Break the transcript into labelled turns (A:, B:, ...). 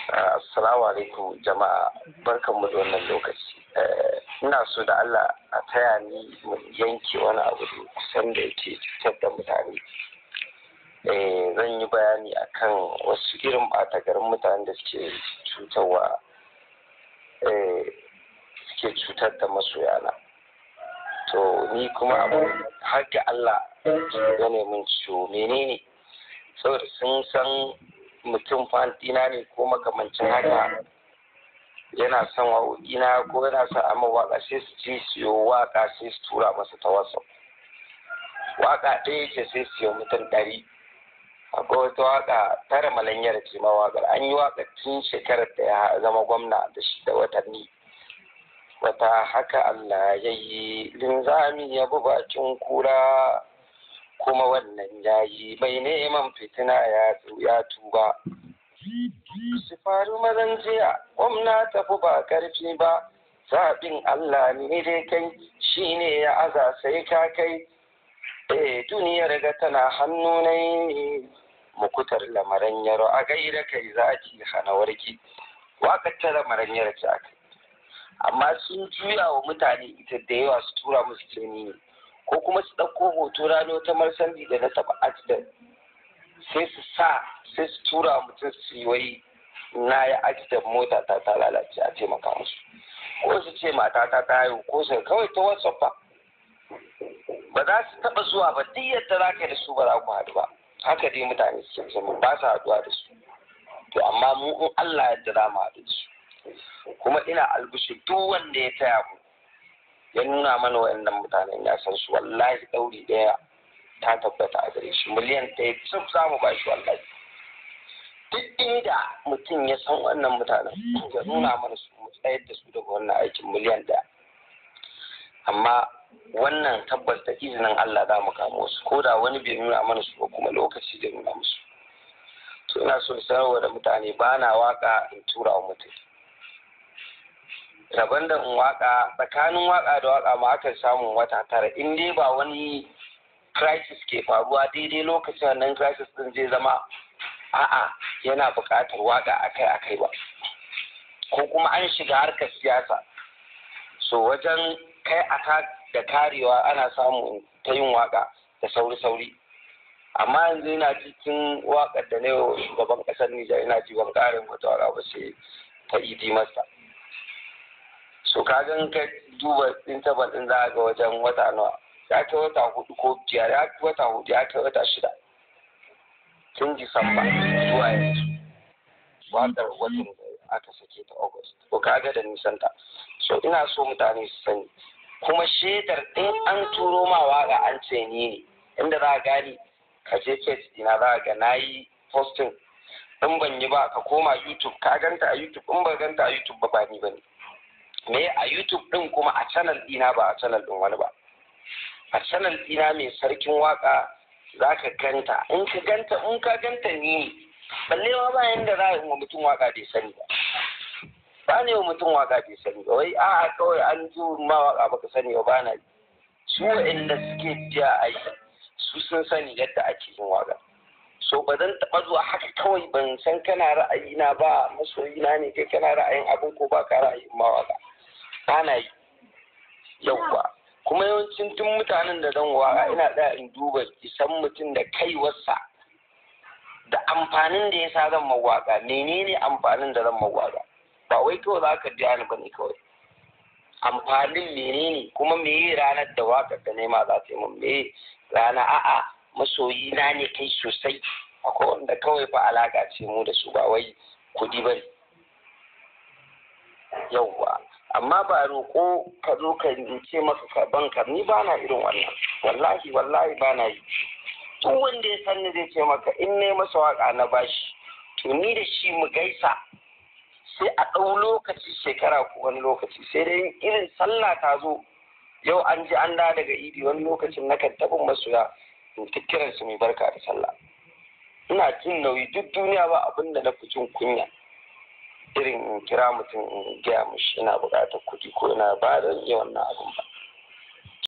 A: Assalamu alaikum jama'a, barkanmu da wannan lokaci. Ina so da Allah a taya ni mu yanke wani abu da kusan da yake cutar da mutane. Zan yi bayani akan wasu irin ɓata garin mutanen da suke cutarwa, suke cutar da masoyana. To ni kuma abu har ga Allah ya min ciwo menene, saboda sun san mutum fantina ne ko makamancin haka, yana son waƙoƙina ko yana son amma waƙa, sai su ci siyo waƙa sai su tura masa ta WhatsApp. Waƙa ɗaya ce sai siyo mutum 100. Akwai wata waƙa tara malanyar ce ma waƙar, an yi waƙa tun shekarar da ya zama gwamna da shi da watanni. Wata haka Allah ya yi linzami ya bi bakin kura, kuma wannan yayi mai neman fitina ya tuba. Su faru mazan jiya gwamna tafi ba karfi ba, zaɓin Allah ne dai kai, shi ne ya aza sai ka kai. Duniyar ga tana hannu ne, mukutar lamarin yaro a gaida kai zaki hana warki. Waƙar ta lamarin yaro ce aka, amma sun juya wa mutane ita da yawa su tura musu jini ne, ko kuma su ɗauko hoto rano ta marsandi da na taɓa accident sai su tura mutum su yi wai na ya accident mota ta lalace a taimaka musu, ko su ce mata ta haihu, ko su kawai ta WhatsApp ba za su taɓa zuwa ba, duk yadda za ka yi da su ba za ku haɗu ba. Haka dai mutane suke zama ba su haɗuwa da su. To amma mu in Allah ya za mu haɗu da su. Kuma ina albishi duk wanda ya taya mu ya nuna mana waɗannan mutanen ya san su, wallahi ɗauri ɗaya ta tabbata a gare shi, miliyan 1 sun samu ba shi wallahi. Duk inda mutum ya san wannan mutanen ya nuna mana su, mu tsayar da su daga wannan aikin miliyan 1. Amma wannan tabbas da izinin Allah za mu kamo su, ko da wani bai nuna mana su ba kuma lokaci da nuna musu. To ina so sanarwa da mutane ba na waka in tura wa mutum. Rabon da in waka, tsakanin waka da waka ma akan samun wata 9 in dai ba wani crisis ke faruwa daidai lokacin nan crisis din zai zama a'a yana buƙatar waka akai-akai ba, ko kuma an shiga harkar siyasa, so wajen kai aka da karewa ana samu ta yin waka da sauri-sauri. Amma yanzu ina cikin wakar da na yau shugaban ƙasar Nijar, ina ji ban ƙarin wata waka ba sai ta Idi Masta. So ka gan ka duba interval din za ga wajen wata nawa, ya kai wata 4 ko 5, ya kai wata 4, ya kai wata 6 tun Disamba zuwa yanzu. Wakar watan da aka sake ta August, ko ka ga da nisanta. So ina so mutane su sani, kuma shaidar in an turo ma waka an ce ni ne, inda za a gani ka je page dina za ga na yi posting. In ban yi ba ka koma YouTube, ka ganta a YouTube, in ba ganta a YouTube ba ni ba ne. Me a YouTube din kuma a channel dina ba a channel din wani ba. A channel dina mai sarkin waka za ka ganta, in ka ganta ni, balle ma ba yanda za a yi wa mutum waka bai sani ba. Ba ne wa mutum waka bai sani ba, wai a'a kawai an ji ma waka baka sani ba na yi. Su waɗanda suke biya a yi, su sun sani yadda ake yin waka. So ba zan taɓa zuwa haka kawai ban san kana ra'ayina ba, masoyina ne kai kana ra'ayin abin ko ba ka ra'ayin ma waka. Ba na yi yauwa. Kuma yawancin tun mutanen da zan waka ina da in duba isan mutum da kaiwarsa da amfanin da ya sa zan mawaka, menene amfanin da zan mawaka. Ba wai kawai za ka biya ni ba ne kawai. Amfanin menene, kuma meye ranar da wakar da nema za ta yi mun, meye rana a'a masoyi na ne kai sosai. Akwai wanda kawai fa alaka ce mu da su, ba wai kudi bane yauwa. Amma ba roƙo ka zo ka ce maka karban ka, ni ba na irin wannan, wallahi ba na yi. Duk wanda ya san ni zai ce maka in ne masa waka na bashi, to ni da shi mu gaisa, sai a ɗau lokaci shekara ko wani lokaci, sai dai irin sallah ta zo yau an ji an da daga idi, wani lokacin na kan tabin masoya in kiran su mai barka da sallah. Ina jin nauyi, duk duniya ba abin da na fi jin kunya irin in kira mutum in gaya mishi ina buƙatar kuɗi ko ina ba da yi wannan abin ba.